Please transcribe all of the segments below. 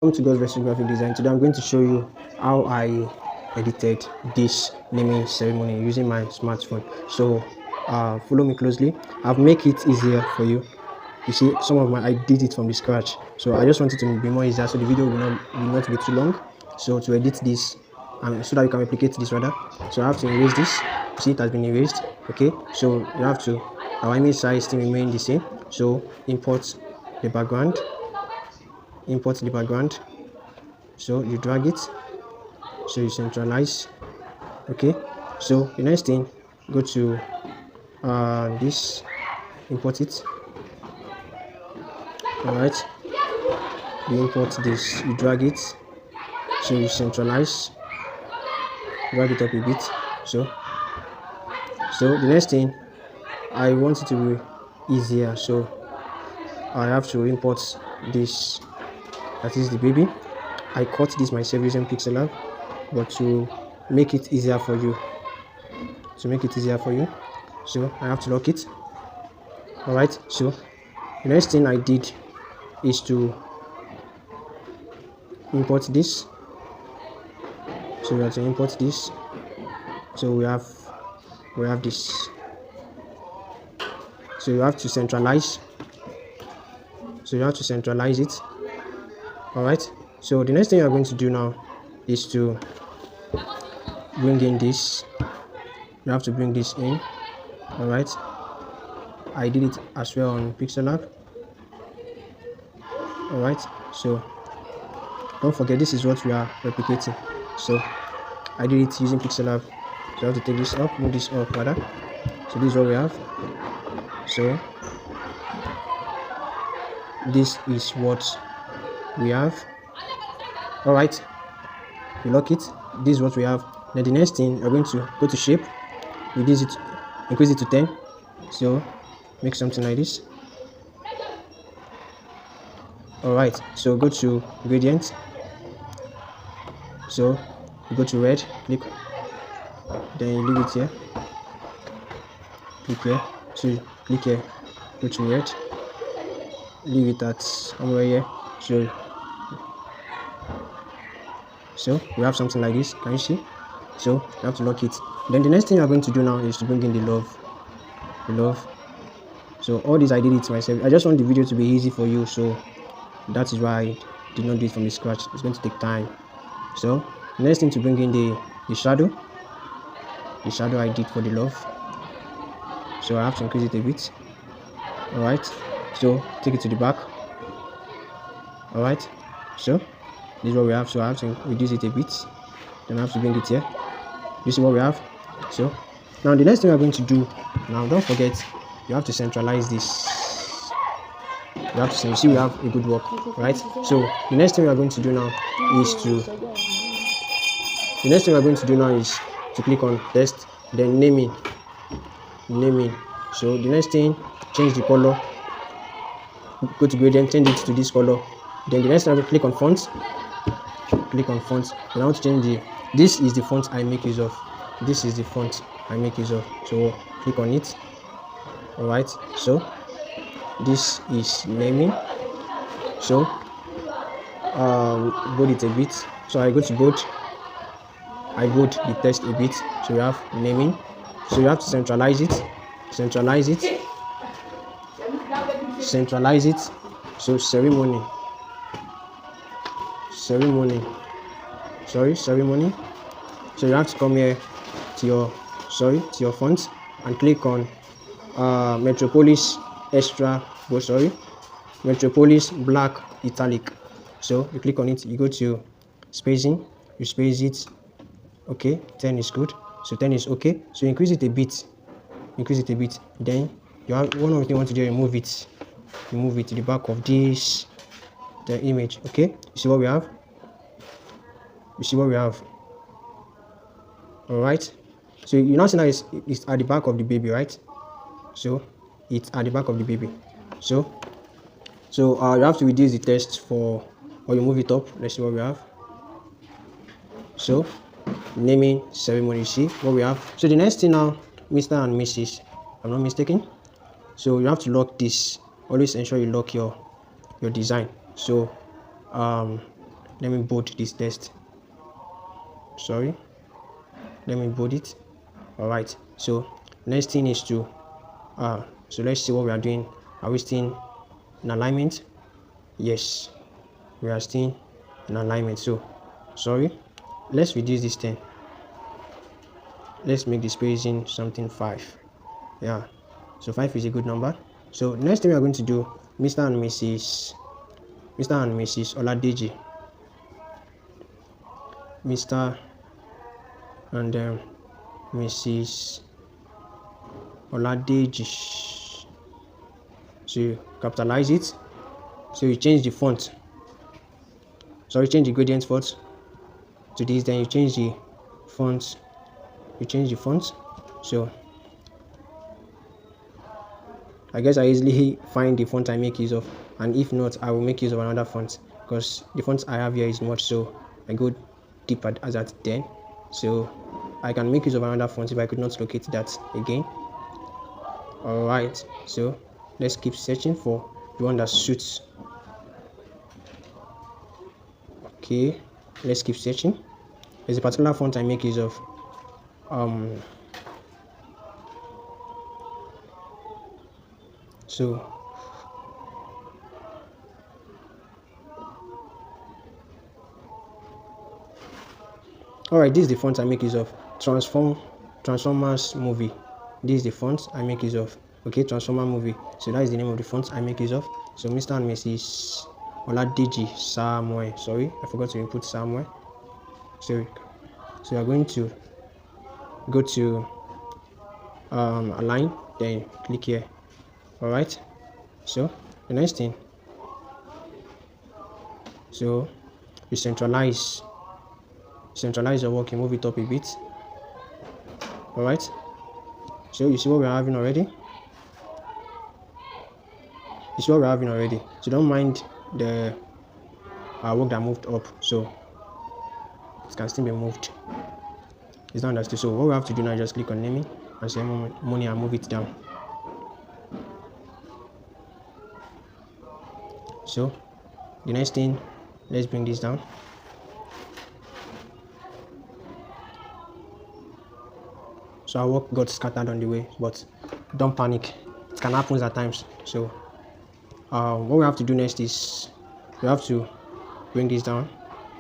Welcome to God's Version Graphic Design. Today I'm going to show you how I edited this naming ceremony using my smartphone. So follow me closely. I've make it easier for you. You see, I did it from the scratch. So I just want it to be more easier so the video will not be too long. So to edit this so that you can replicate this rather. So I have to erase this. See, it has been erased. Okay, so you have to our image size still remain the same. So import the background. So you drag it, so you centralize. Okay, so the next thing, go to this, import it. All right, you import this, you drag it, so you centralize, drag it up a bit. So the next thing, I want it to be easier, so I have to import this, that is the baby. I cut this myself using pixel lab, but to make it easier for you, so I have to lock it. All right, so the next thing I did is to import this. So we have to import this. So we have this. So you have to centralize. It. All right, so the next thing you're going to do now is to bring in this. You have to bring this in. All right, I did it as well on pixel lab. All right, so don't forget, this is what we are replicating. So I did it using pixel lab. So I have to take this up, move this up rather. So this is what we have. So this is what we have. All right, you lock it. This is what we have. Then the next thing, you're going to go to shape, reduce it, increase it to 10. So make something like this. All right, so go to gradient. So you go to red, click, then you leave it here, click here, so click here, go to red, leave it at somewhere here. So we have something like this. Can you see? So you have to lock it. Then the next thing you're going to do now is to bring in the love. So all this I did it myself. I just want the video to be easy for you, so that is why I did not do it from the scratch. It's going to take time. So the next thing, to bring in the shadow. The shadow I did for the love. So I have to increase it a bit. All right. So take it to the back. All right. So this is what we have. So I have to reduce it a bit. Then I have to bring it here. You see what we have? So now the next thing we're going to do, now don't forget, you have to centralize this. You see we have a good work, right? So the next thing we are going to do now is to click on text, then naming. So the next thing, change the color, go to gradient, change it to this color. Then the next time, click on font. Then I want to change this is the font I make use of. So click on it. All right, so this is naming. So bold it a bit. So I go to bold. I bold the text a bit. So you have naming. So you have to centralize it. So ceremony. So you have to come here to your font and click on Metropolis Metropolis black italic. So you click on it, you go to spacing, you space it. Okay, 10 is good. So 10 is okay. So increase it a bit. Then you have one of the things you want to do, remove it to the back of the image. Okay, you see what we have? All right, so you now see that it's at the back of the baby, right? So it's at the back of the baby. So you have to reduce the text or you move it up. Let's see what we have. So naming ceremony, you see what we have. So the next thing now, Mr. and Mrs., if I'm not mistaken. So you have to lock this. Always ensure you lock your design. So let me bold this text. Sorry, let me bold it. All right, so next thing is to so let's see what we are doing. Are we still in alignment? Yes, we are still in alignment. So sorry, let's reduce this 10. Let's make the spacing something 5. Yeah, so 5 is a good number. So next thing we are going to do, Mr. and Mrs. Oladeji, Mr. and Mrs. Oladeji. So you capitalize it. So you change the font. Sorry, change the gradient font to this. Then you change the font. So I guess I easily find the font I make use of, and if not, I will make use of another font because the font I have here is much, so I go deeper as at then. So I can make use of another font if I could not locate that again. Alright, so let's keep searching for the one that suits. Okay, let's keep searching. There's a particular font I make use of. So alright, this is the font I make use of. Transformers movie. This is the font I make use of. Okay, Transformer movie. So that is the name of the font I make use of. So Mr. and Mrs. Oladeji Samuel. Sorry, I forgot to input Samuel. So we are going to go to align, then click here. Alright, so the next thing, so you centralize your work, you move it up a bit. Alright, so you see what we're having already. So don't mind the work that moved up, so it can still be moved. It's not understood. So what we have to do now is just click on naming and ceremony and move it down. So the next thing, let's bring this down. So our work got scattered on the way, but don't panic, it can happen at times. So what we have to do next is we have to bring this down,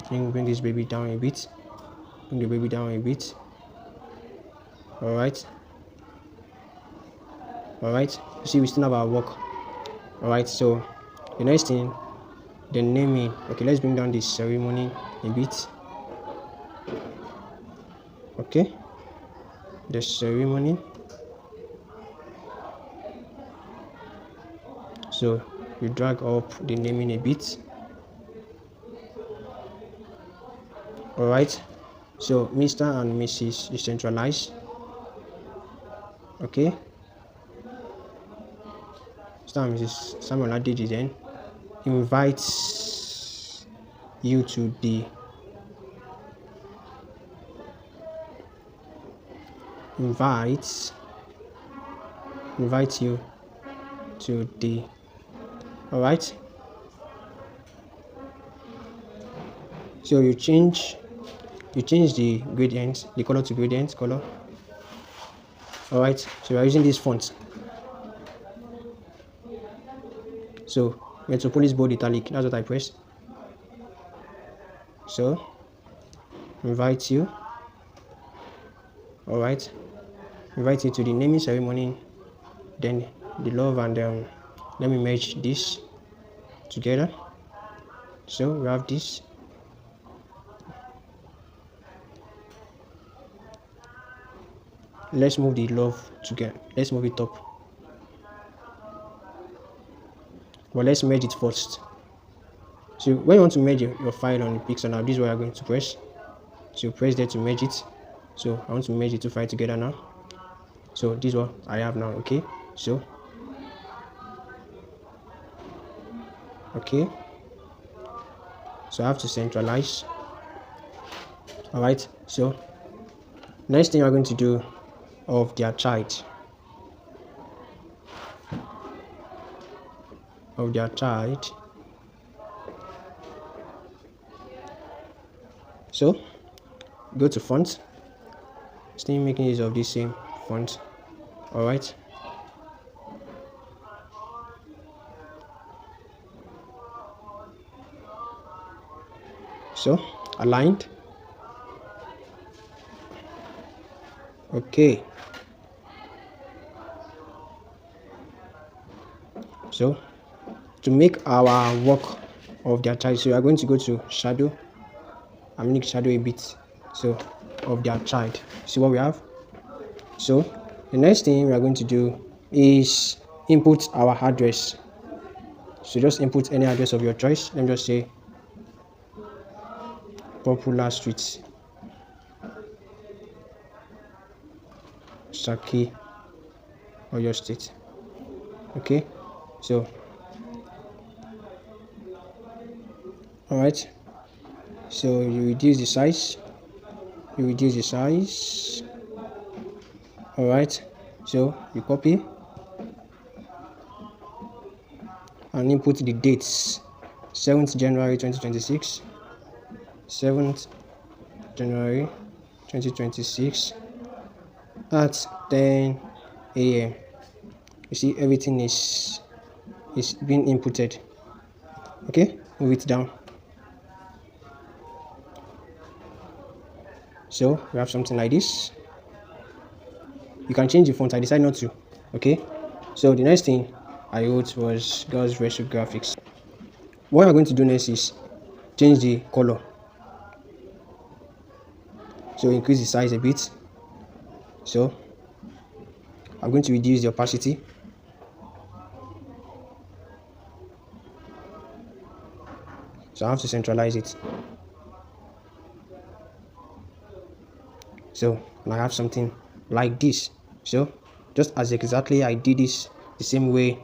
bring this baby down a bit, bring the baby down a bit. Alright, you see we still have our work. Alright, so the next thing, the naming. Okay, let's bring down this ceremony a bit. Okay, the ceremony. So you drag up the naming a bit. Alright, so Mr. and Mrs. decentralize. Okay, Mr. and Mrs. Samuel Oladeji then invites you to the invite you to the alright, so you change the gradient, the color to gradient color. Alright, so we are using this font. So Metropolis bold italic, that's what I press. So invite you. Alright, invite you to the naming ceremony, then the love, and let me merge this together. So we have this. Let's move the love together. Let's move it up. But let's merge it first. So when you want to merge your file on the pixel now, this is what you're going to press. So you press there to merge it. So I want to merge the two files together now. So this is what I have now. Okay, so so I have to centralize. Alright, so next thing we're going to do of their child. So go to font, still making use of this same font. All right. So aligned. Okay. So to make our work of their child, so we are going to go to shadow and make shadow a bit so of their child. See what we have. So the next thing we are going to do is input our address. So just input any address of your choice. Let me just say Popular Street, Saki, Oyo State. Okay, so all right, so you reduce the size, all right, so you copy and input the dates: 7th January 2026, 7th January 2026 at 10 a.m. You see everything is being inputted. Okay, move it down. So we have something like this. You can change the font. I decided not to. Okay, so the next thing I wrote was Girls Retro Graphics. What I'm going to do next is change the color. So increase the size a bit. So I'm going to reduce the opacity. So I have to centralize it. So I have something like this. So just as exactly I did this the same way,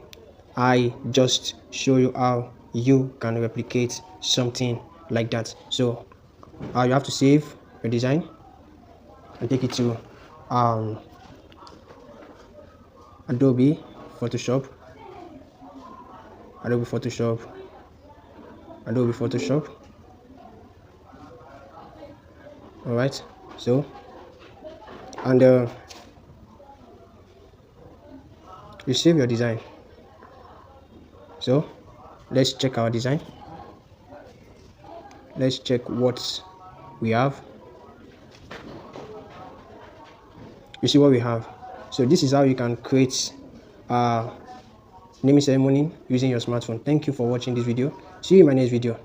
I just show you how you can replicate something like that. So you have to save your design and take it to Adobe Photoshop. All right, so and you save your design. So let's check our design. Let's check what we have. You see what we have. So this is how you can create a naming ceremony using your smartphone. Thank you for watching this video. See you in my next video.